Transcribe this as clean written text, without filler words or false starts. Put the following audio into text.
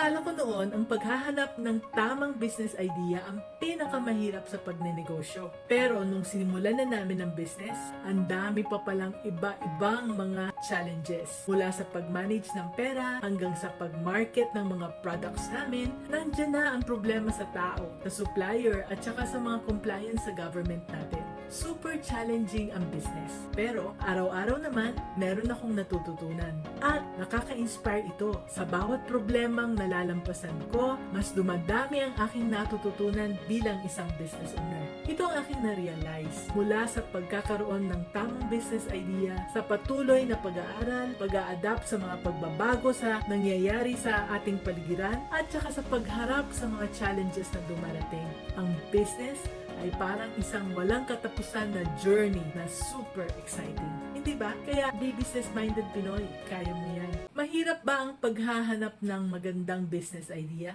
Akala ko noon ang paghahanap ng tamang business idea ang pinakamahirap sa pagnenegosyo. Pero nung sinimulan na namin ang business, ang dami pa palang iba-ibang mga challenges. Mula sa pag-manage ng pera hanggang sa pag-market ng mga products namin, nandyan na ang problema sa tao, sa supplier at saka sa mga compliance sa government natin. Super challenging ang business. Pero araw-araw naman, meron akong natututunan. At nakaka-inspire ito. Sa bawat problemang nalalampasan ko, mas dumadami ang aking natututunan bilang isang business owner. Ito ang aking na-realize mula sa pagkakaroon ng tamang business idea, sa patuloy na pag-aaral, pag-a-adapt sa mga pagbabago sa nangyayari sa ating paligiran, at saka sa pagharap sa mga challenges na dumarating. Ang business ay parang isang walang katapusan na journey na super exciting. Hindi ba? Kaya be business-minded Pinoy, kaya mo yan. Mahirap ba ang paghahanap ng magandang business idea?